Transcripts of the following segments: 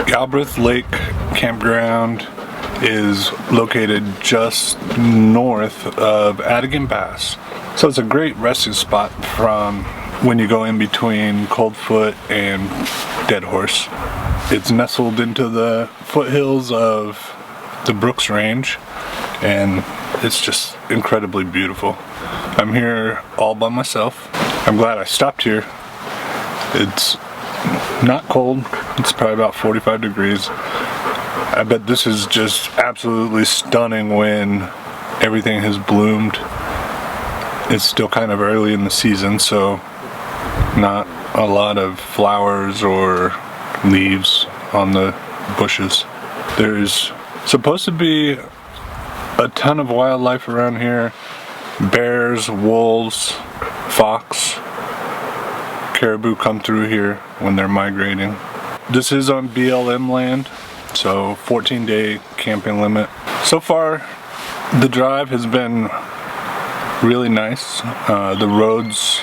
Galbraith Lake Campground is located just north of Atigun Pass. So it's a great resting spot from when you go in between Coldfoot and Dead Horse. It's nestled into the foothills of the Brooks Range, and it's just incredibly beautiful. I'm here all by myself. I'm glad I stopped here. It's not cold. It's probably about 45 degrees. I bet this is just absolutely stunning when everything has bloomed. It's still kind of early in the season, so not a lot of flowers or leaves on the bushes. There's supposed to be a ton of wildlife around here. Bears, wolves, fox, caribou come through here when they're migrating. This is on BLM land, so 14-day camping limit. So far, the drive has been really nice. The roads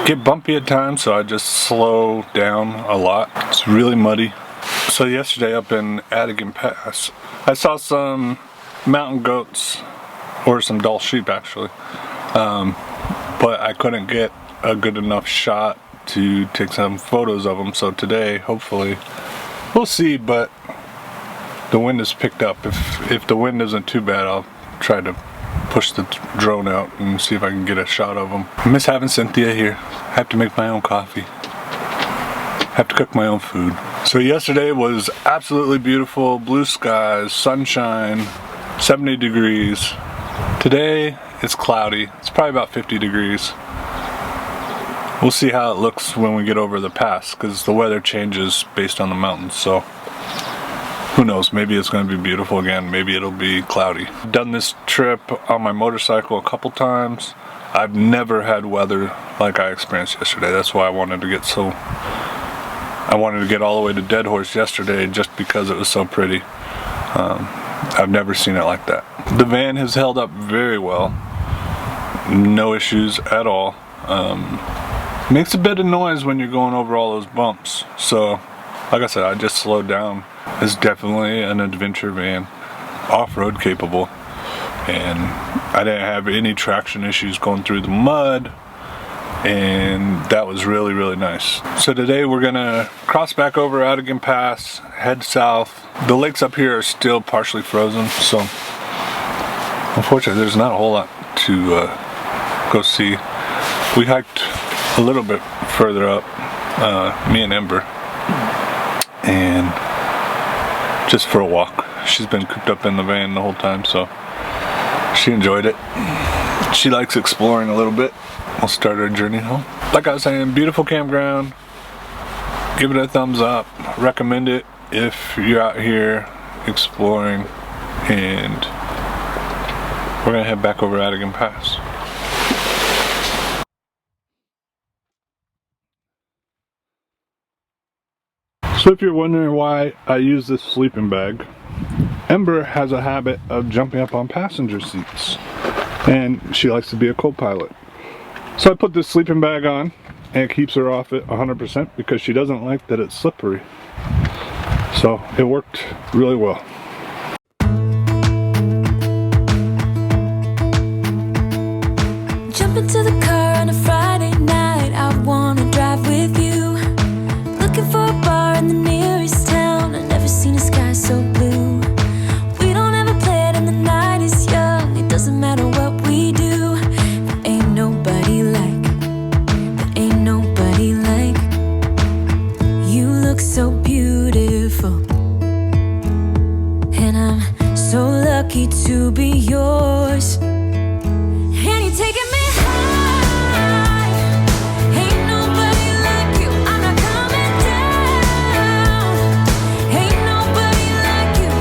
get bumpy at times, so I just slow down a lot. It's really muddy. So yesterday up in Atigun Pass, I saw some mountain goats, or some Dall sheep actually, but I couldn't get a good enough shot to take some photos of them. So today, hopefully, we'll see, but the wind has picked up. If the wind isn't too bad, I'll try to push the drone out and see if I can get a shot of them. I miss having Cynthia here. I have to make my own coffee. I have to cook my own food. So yesterday was absolutely beautiful. Blue skies, sunshine, 70 degrees. Today it's cloudy. It's probably about 50 degrees. We'll see how it looks when we get over the pass, because the weather changes based on the mountains, so who knows, maybe it's going to be beautiful again, maybe it'll be cloudy. I've done this trip on my motorcycle a couple times. I've never had weather like I experienced yesterday. That's why I wanted to get all the way to Dead Horse yesterday, just because it was so pretty. I've never seen it like that. The van has held up very well. No issues at all. Makes a bit of noise when you're going over all those bumps. So, like I said, I just slowed down. It's definitely an adventure van, off-road capable, and I didn't have any traction issues going through the mud, and that was really, really nice. So today we're gonna cross back over Atigun Pass, head south. The lakes up here are still partially frozen, so unfortunately there's not a whole lot to go see. We hiked a little bit further up, me and Ember, and just for a walk. She's been cooped up in the van the whole time, so she enjoyed it. She likes exploring a little bit. We'll start our journey home. Like I was saying, beautiful campground. Give it a thumbs up. Recommend it if you're out here exploring, and we're gonna head back over Atigun Pass. So if you're wondering why I use this sleeping bag, Ember has a habit of jumping up on passenger seats, and she likes to be a co-pilot. So I put this sleeping bag on, and it keeps her off it 100% because she doesn't like that it's slippery. So it worked really well. Jump into the car on a Friday night, I wanna drive with you. Looking for a bar in the nearest town, I've never seen a sky so blue. We don't have a plan and the night is young, it doesn't matter what we do. There ain't nobody like you. Look so beautiful, and I'm so lucky to be yours. And you're taking me high. Ain't nobody like you. I'm not coming down. Ain't nobody like you.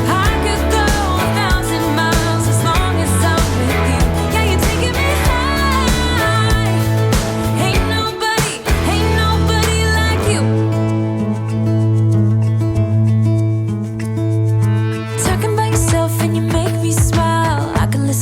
I could go 1,000 miles as long as I'm with you. Yeah, you're taking me high. Ain't nobody like you. Talking by yourself and you make me smile. I can listen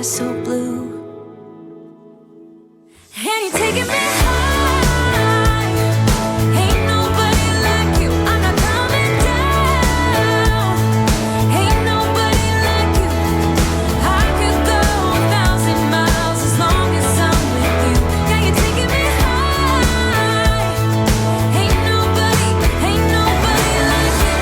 so blue. And you're taking me high. Ain't nobody like you. I'm not coming down. Ain't nobody like you. I could go 1,000 miles as long as I'm with you. Yeah, you're taking me high. Ain't nobody like you. Ain't nobody like you.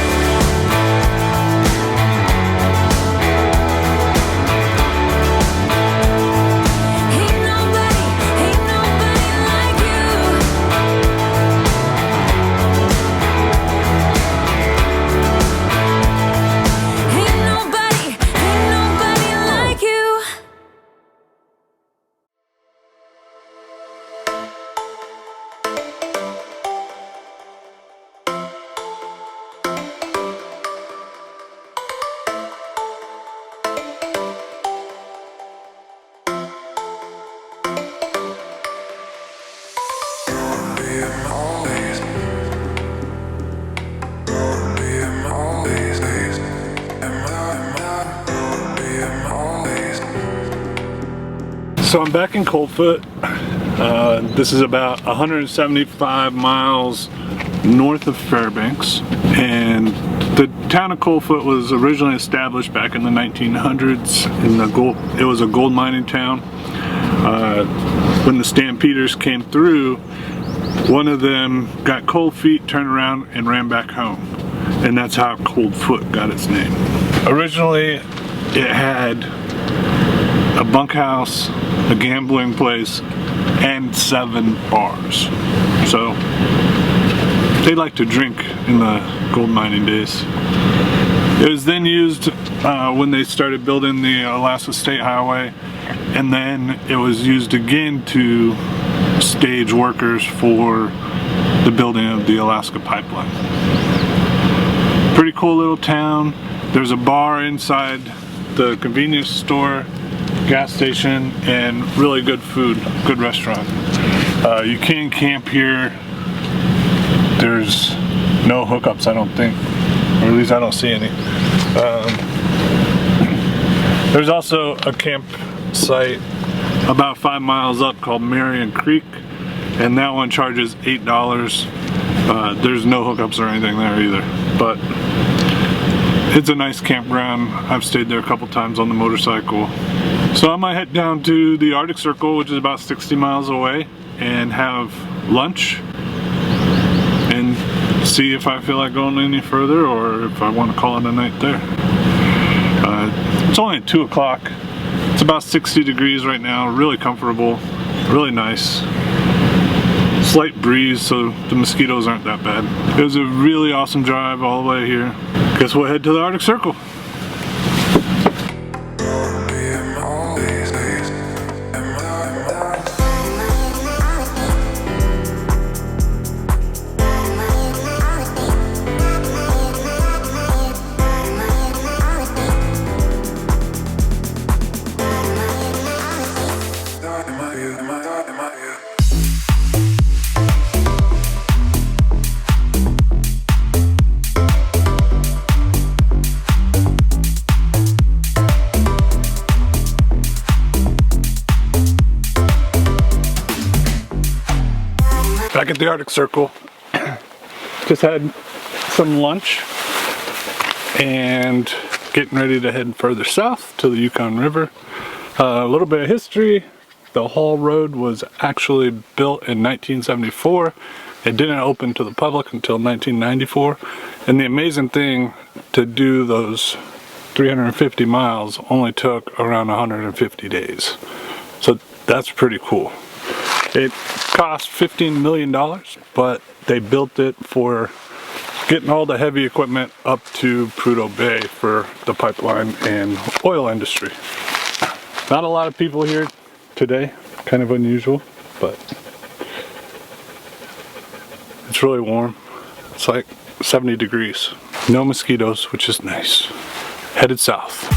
Ain't nobody like you. So I'm back in Coldfoot. This is about 175 miles north of Fairbanks, and the town of Coldfoot was originally established back in the 1900s. It was a gold mining town. When the Stampeders came through, one of them got cold feet, turned around, and ran back home, and that's how Coldfoot got its name. Originally, it had a bunkhouse, a gambling place, and 7 bars. So they like to drink in the gold mining days. It was then used when they started building the Alaska State Highway, and then it was used again to stage workers for the building of the Alaska pipeline. Pretty cool little town. There's a bar inside the convenience store, gas station, and really good food, good restaurant. You can camp here. There's no hookups, I don't think, or at least I don't see any. There's also a campsite about 5 miles up called Marion Creek, and that one charges $8. There's no hookups or anything there either, but it's a nice campground. I've stayed there a couple times on the motorcycle. So I might head down to the Arctic Circle, which is about 60 miles away, and have lunch and see if I feel like going any further or if I want to call it a night there. It's only at 2 o'clock. It's about 60 degrees right now, really comfortable, really nice. Slight breeze, so the mosquitoes aren't that bad. It was a really awesome drive all the way here. Guess we'll head to the Arctic Circle. Back at the Arctic Circle, just had some lunch and getting ready to head further south to the Yukon River. A little bit of history. The Hall Road was actually built in 1974. It didn't open to the public until 1994. And the amazing thing, to do those 350 miles only took around 150 days. So that's pretty cool. It cost $15 million, but they built it for getting all the heavy equipment up to Prudhoe Bay for the pipeline and oil industry. Not a lot of people here today, kind of unusual, but it's really warm. It's like 70 degrees. No mosquitoes, which is nice. Headed south.